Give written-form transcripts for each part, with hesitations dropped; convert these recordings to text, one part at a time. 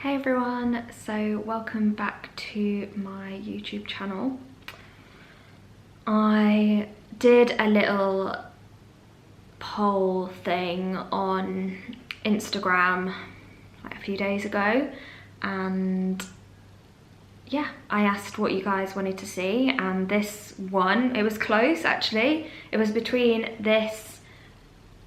Hey everyone, so welcome back to my YouTube channel. I did a little poll thing on Instagram like a few days ago, and yeah, I asked what you guys wanted to see, and this one, it was close actually. It was between this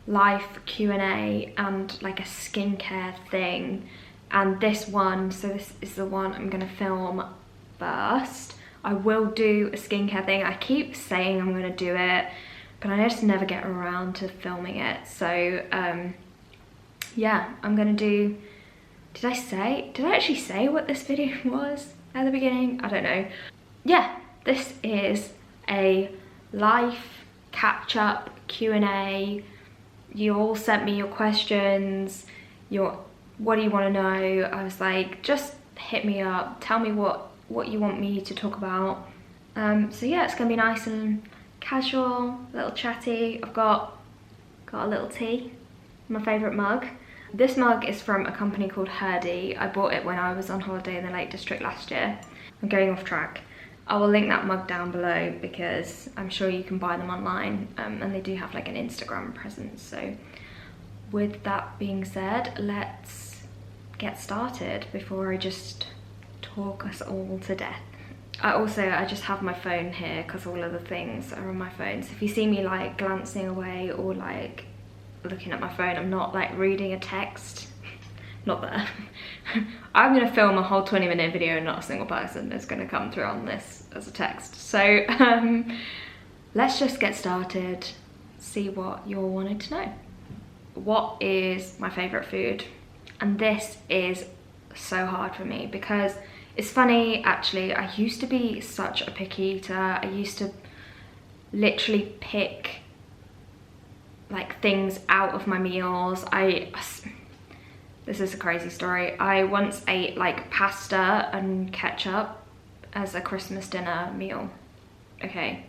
life Q&A and like a skincare thing, and this one. So this is the one I'm gonna film first. I will do a skincare thing. I keep saying I'm gonna do it, but I just never get around to filming it. So yeah, I'm gonna do, did I actually say what this video was at the beginning? I don't know. Yeah, this is a life catch-up Q&A. You all sent me your questions, what do you want to know? I was like, just hit me up, tell me what you want me to talk about. So yeah, it's gonna be nice and casual, a little chatty. I've got a little tea, my favourite mug. This mug is from a company called Herdy. I bought it when I was on holiday in the Lake District last year. I'm going off track. I will link that mug down below because I'm sure you can buy them online, and they do have like an Instagram presence. So with that being said, let's get started before I just talk us all to death. I just have my phone here because all of the things are on my phone. So if you see me like glancing away or like looking at my phone, I'm not like reading a text. Not there. I'm gonna film a whole 20-minute video and not a single person is gonna come through on this as a text. So let's just get started, see what you all wanted to know. What is my favorite food? And this is so hard for me because it's funny actually. I used to be such a picky eater. I used to literally pick like things out of my meals. This is a crazy story. I once ate like pasta and ketchup as a Christmas dinner meal. Okay,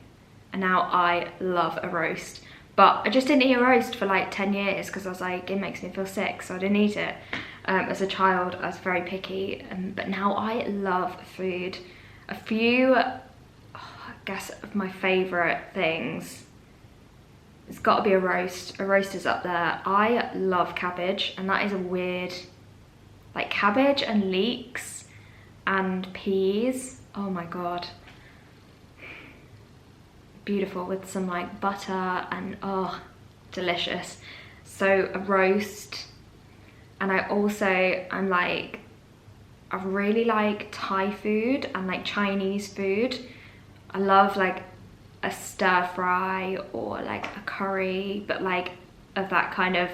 and now I love a roast. But I just didn't eat a roast for like 10 years because I was like, it makes me feel sick, so I didn't eat it. As a child, I was very picky, but now I love food. A few, I guess, of my favourite things, it's got to be a roast. A roast is up there. I love cabbage, and that is a weird, like cabbage and leeks and peas. Oh my god. Beautiful with some like butter and oh, delicious. So a roast. And I really like Thai food and like Chinese food. I love like a stir fry or like a curry, but like of that kind of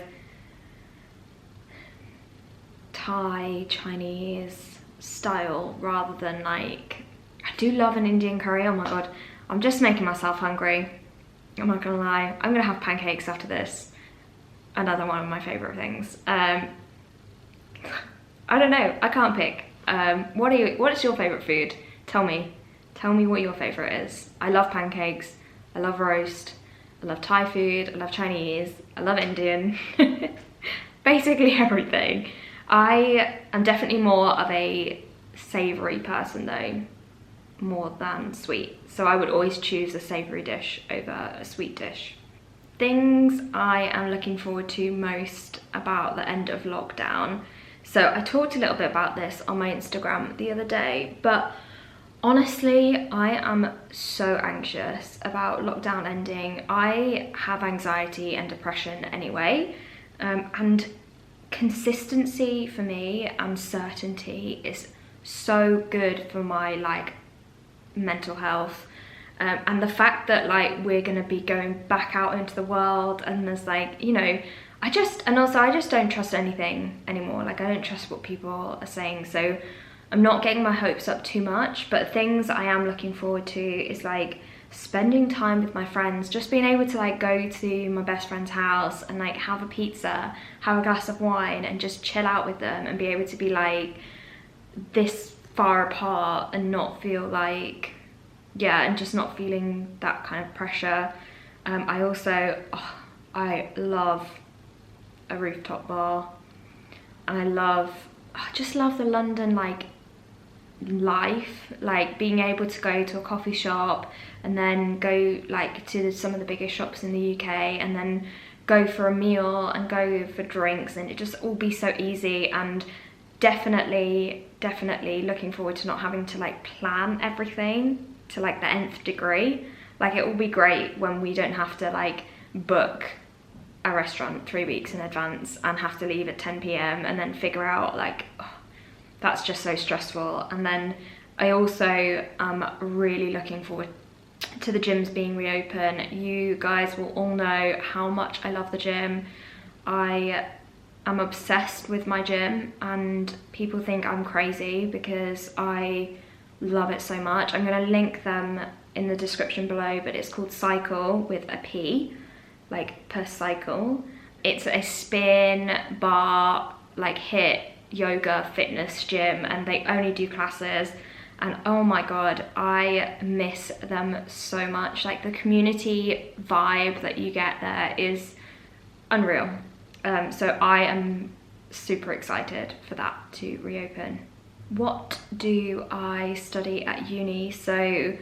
Thai Chinese style rather than like, I do love an Indian curry. Oh my god, I'm just making myself hungry. I'm not gonna lie. I'm gonna have pancakes after this. Another one of my favorite things. I don't know, I can't pick. What is your favorite food? Tell me what your favorite is. I love pancakes, I love roast, I love Thai food, I love Chinese, I love Indian. Basically everything. I am definitely more of a savoury person though, more than sweet. So I would always choose a savoury dish over a sweet dish. Things I am looking forward to most about the end of lockdown. So I talked a little bit about this on my Instagram the other day, but honestly, I am so anxious about lockdown ending. I have anxiety and depression anyway, and consistency for me and certainty is so good for my like mental health. And the fact that like we're gonna be going back out into the world and there's like, you know, I just don't trust anything anymore. Like I don't trust what people are saying, so I'm not getting my hopes up too much. But things I am looking forward to is like spending time with my friends, just being able to like go to my best friend's house and like have a pizza, have a glass of wine and just chill out with them and be able to be like this far apart and not feel like, yeah, and just not feeling that kind of pressure. I love a rooftop bar, and I love I just love the London like life, like being able to go to a coffee shop and then go like to some of the biggest shops in the UK and then go for a meal and go for drinks, and it just all be so easy. And definitely looking forward to not having to like plan everything to like the nth degree. Like it will be great when we don't have to like book a restaurant 3 weeks in advance and have to leave at 10 p.m. and then figure out like, oh, that's just so stressful. And then I also am really looking forward to the gyms being reopened. You guys will all know how much I love the gym. I am obsessed with my gym, and people think I'm crazy because I love it so much. I'm going to link them in the description below, but it's called Psycle with a P, like per cycle. It's a spin, bar, like HIIT, yoga, fitness gym, and they only do classes. And oh my god, I miss them so much. Like the community vibe that you get there is unreal. So I am super excited for that to reopen. What do I study at uni? So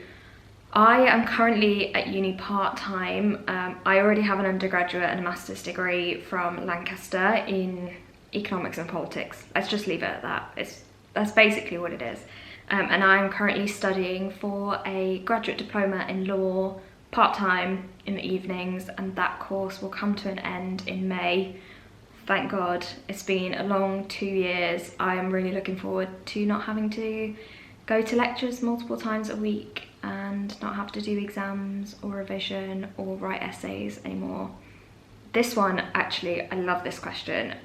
I am currently at uni part-time. I already have an undergraduate and a master's degree from Lancaster in economics and politics. Let's just leave it at that. That's basically what it is. And I'm currently studying for a graduate diploma in law part-time in the evenings, and that course will come to an end in May. Thank God. It's been a long 2 years. I am really looking forward to not having to go to lectures multiple times a week and not have to do exams or revision or write essays anymore. This one, actually, I love this question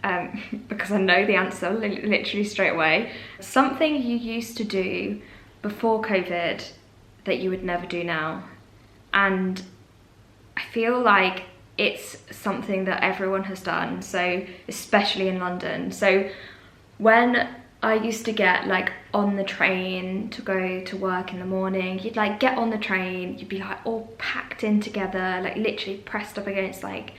because I know the answer literally straight away. Something you used to do before COVID that you would never do now. And I feel like it's something that everyone has done, so especially in London. So when I used to get like on the train to go to work in the morning, you'd like get on the train, you'd be like all packed in together, like literally pressed up against like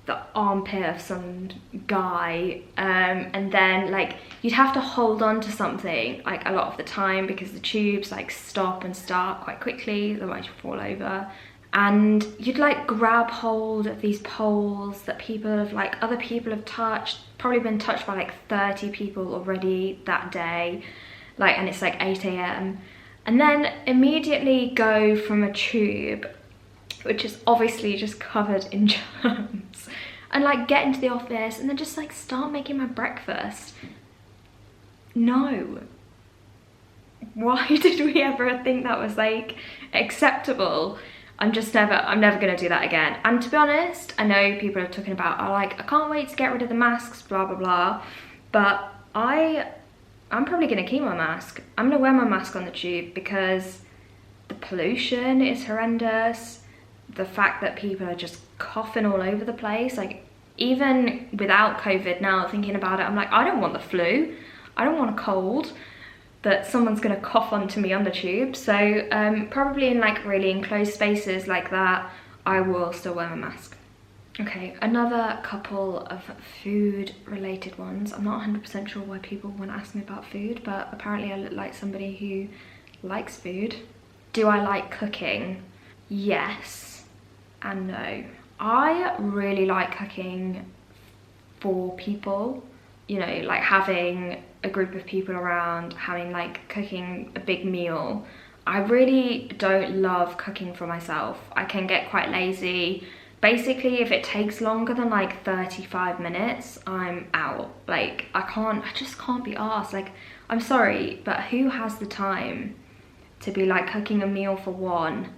the armpit of some guy, and then like you'd have to hold on to something like a lot of the time because the tubes like stop and start quite quickly, otherwise you fall over. And you'd like grab hold of these poles that other people have touched, probably been touched by like 30 people already that day, like, and it's like 8 AM, and then immediately go from a tube, which is obviously just covered in germs, and like get into the office and then just like start making my breakfast. No. Why did we ever think that was like acceptable? I'm never gonna do that again. And to be honest, I know people are talking about, I can't wait to get rid of the masks, blah, blah, blah. But I'm probably gonna keep my mask. I'm gonna wear my mask on the tube because the pollution is horrendous. The fact that people are just coughing all over the place, like even without COVID now, thinking about it, I'm like, I don't want the flu. I don't want a cold that someone's gonna cough onto me on the tube. So probably in like really enclosed spaces like that, I will still wear my mask. Okay, another couple of food related ones. I'm not 100% sure why people want to ask me about food, but apparently I look like somebody who likes food. Do I like cooking? Yes and no. I really like cooking for people, you know, like having a group of people around, cooking a big meal. I really don't love cooking for myself. I can get quite lazy. Basically, if it takes longer than like 35 minutes, I'm out. Like, I just can't be arsed. Like, I'm sorry, but who has the time to be like cooking a meal for one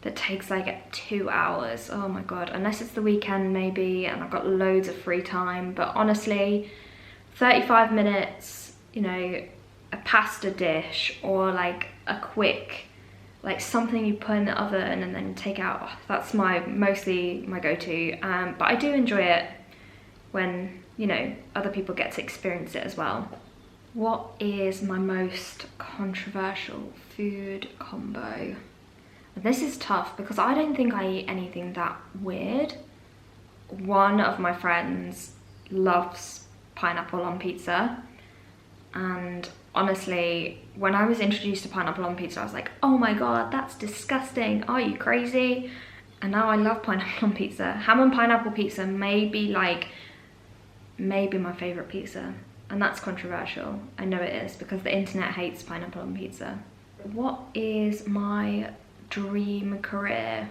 that takes like 2 hours? Oh my God, unless it's the weekend maybe and I've got loads of free time. But honestly, 35 minutes, you know, a pasta dish or like a quick, like something you put in the oven and then take out, that's mostly my go-to. But I do enjoy it when, you know, other people get to experience it as well. What is my most controversial food combo? This is tough because I don't think I eat anything that weird. One of my friends loves pineapple on pizza. And honestly, when I was introduced to pineapple on pizza, I was like, oh my god, that's disgusting, are you crazy? And now I love pineapple on pizza. Ham and pineapple pizza may be like, maybe my favorite pizza. And that's controversial, I know it is, because the internet hates pineapple on pizza. What is my dream career?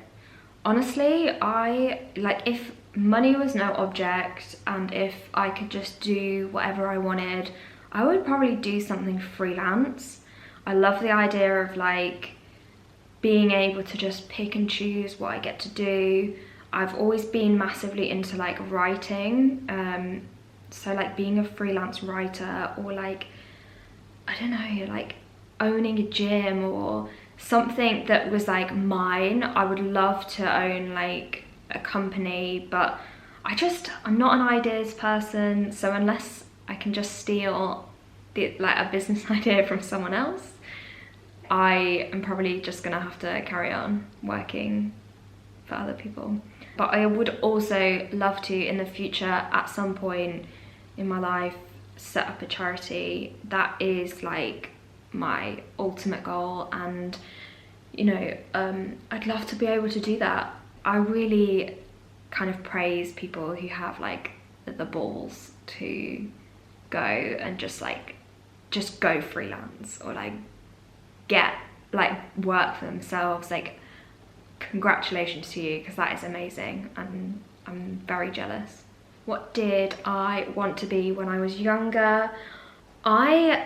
Honestly, if money was no object and if I could just do whatever I wanted, I would probably do something freelance. I love the idea of like being able to just pick and choose what I get to do. I've always been massively into like writing, so like being a freelance writer, or like, I don't know, like owning a gym or something that was like mine. I would love to own like a company, but I'm not an ideas person, so unless I can just steal a business idea from someone else, I am probably just gonna have to carry on working for other people. But I would also love to, in the future, at some point in my life, set up a charity. That is like my ultimate goal, and you know, I'd love to be able to do that. I really kind of praise people who have like the balls to go and just go freelance, or like get like work for themselves. Like, congratulations to you, because that is amazing, and I'm very jealous. What did I want to be when I was younger? I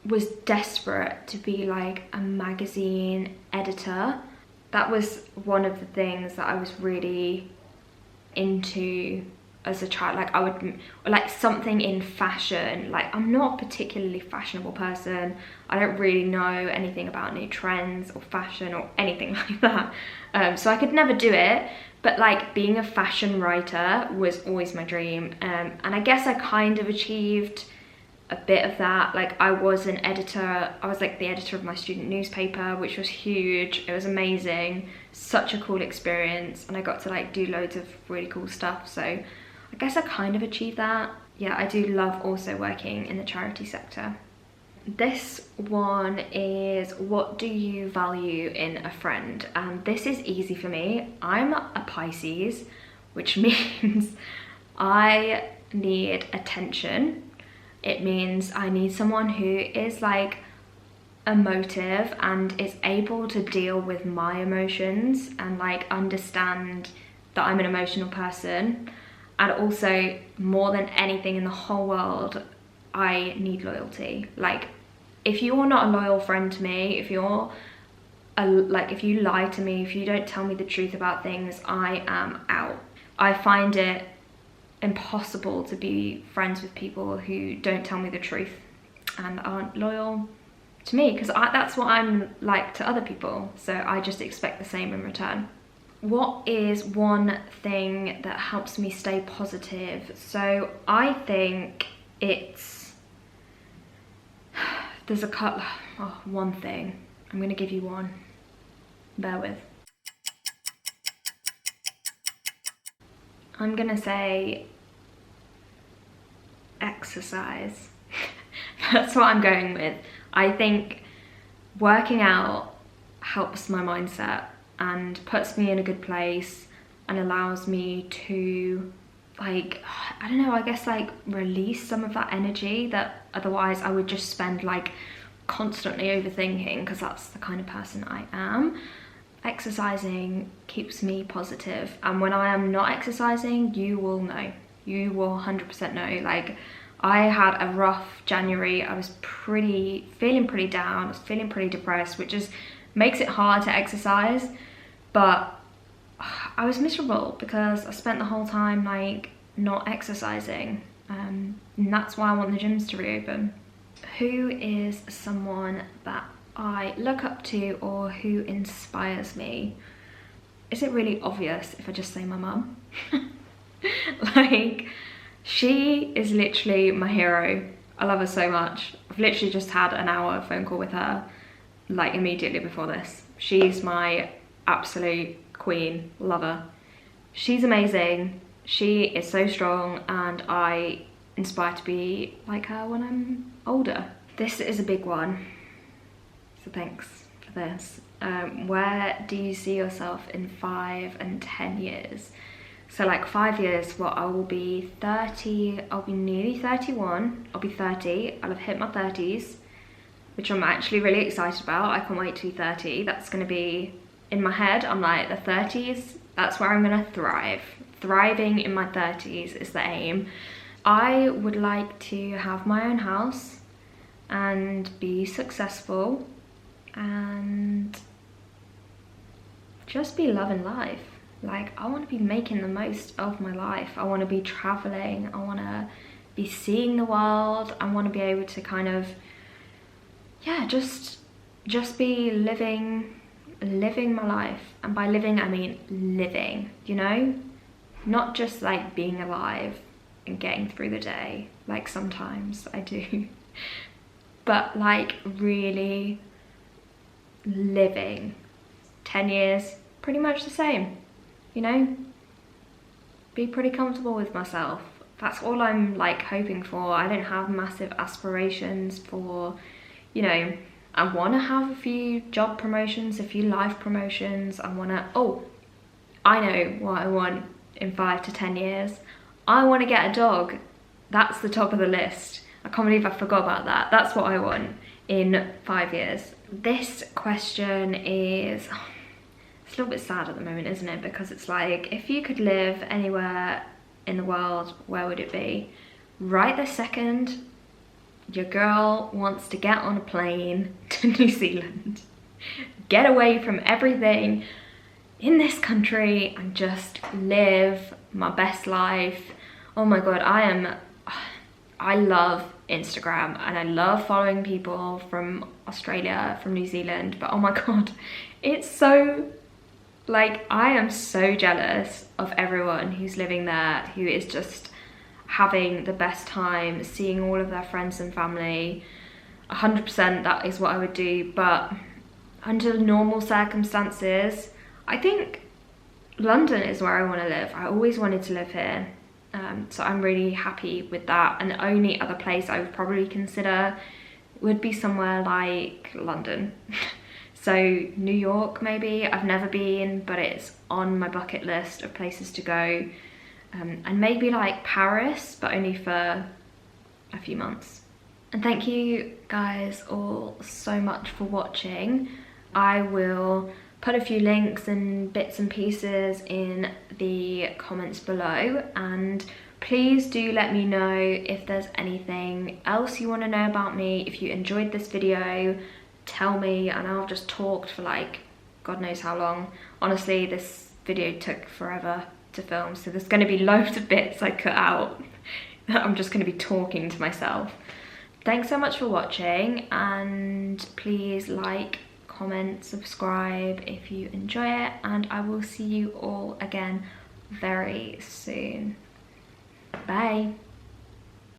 was desperate to be like a magazine editor. That was one of the things that I was really into as a child. Like, I would like something in fashion. Like, I'm not a particularly fashionable person. I don't really know anything about new trends or fashion or anything like that, so I could never do it. But like, being a fashion writer was always my dream, and I guess I kind of achieved a bit of that. Like, I was an editor. I was like the editor of my student newspaper, which was huge. It was amazing, such a cool experience, and I got to like do loads of really cool stuff. So I guess I kind of achieved that. Yeah, I do love also working in the charity sector. This one is, what do you value in a friend? And this is easy for me. I'm a Pisces, which means I need attention. It means I need someone who is like emotive and is able to deal with my emotions and like understand that I'm an emotional person. And also, more than anything in the whole world, I need loyalty. Like, if you're not a loyal friend to me, if you lie to me, if you don't tell me the truth about things, I am out. I find it impossible to be friends with people who don't tell me the truth and aren't loyal to me, because that's what I'm like to other people, so I just expect the same in return. What is one thing that helps me stay positive? So I think it's, there's one thing. I'm gonna give you one, bear with. I'm gonna say exercise. That's what I'm going with. I think working out helps my mindset and puts me in a good place and allows me to, like, I don't know, I guess like release some of that energy that otherwise I would just spend like constantly overthinking, because that's the kind of person I am. Exercising keeps me positive, and when I am not exercising, you will know. You will 100% know. Like, I had a rough January. I was feeling pretty down. I was feeling pretty depressed, which just makes it hard to exercise. But I was miserable because I spent the whole time like not exercising, and that's why I want the gyms to reopen. Who is someone that I look up to or who inspires me? Is it really obvious if I just say my mum? Like, she is literally my hero. I love her so much. I've literally just had an hour phone call with her, like immediately before this. She's my absolute queen, love her. She's amazing. She is so strong, and I inspired to be like her when I'm older. This is a big one, so thanks for this. Where do you see yourself in 5 and 10 years? So like 5 years, well, I will be 30, I'll be nearly 31, I'll be 30, I'll have hit my 30s, which I'm actually really excited about. I can't wait to be 30. That's gonna be, in my head, I'm like, the 30s, that's where I'm gonna thrive. Thriving in my 30s is the aim. I would like to have my own house and be successful and just be loving life. Like, I want to be making the most of my life. I want to be traveling. I want to be seeing the world. I want to be able to kind of, yeah, just be living my life. And by living, I mean living, you know? Not just like being alive and getting through the day, like sometimes I do, but like really living. 10 years, pretty much the same, you know? Be pretty comfortable with myself. That's all I'm like hoping for. I don't have massive aspirations for, you know, I want to have a few job promotions, a few life promotions. I want to, oh, I know what I want in 5 to 10 years. I want to get a dog. That's the top of the list. I can't believe I forgot about that. That's what I want in 5 years. This question is, it's a little bit sad at the moment, isn't it? Because it's like, if you could live anywhere in the world, where would it be? Right this second, your girl wants to get on a plane to New Zealand, get away from everything in this country and just live my best life. Oh my god, I love Instagram and I love following people from Australia, from New Zealand, but oh my god, it's so, like, I am so jealous of everyone who's living there, who is just having the best time, seeing all of their friends and family. 100% that is what I would do, but under normal circumstances, I think London is where I want to live. I always wanted to live here, so I'm really happy with that. And the only other place I would probably consider would be somewhere like London. So New York maybe, I've never been, but it's on my bucket list of places to go. And maybe like Paris, but only for a few months. And thank you guys all so much for watching. I will put a few links and bits and pieces in the comments below, and please do let me know if there's anything else you want to know about me. If you enjoyed this video, tell me. I know I've just talked for like God knows how long. Honestly, this video took forever to film, so there's going to be loads of bits I cut out. I'm just going to be talking to myself. Thanks so much for watching, and please like, comment, subscribe if you enjoy it, and I will see you all again very soon. Bye.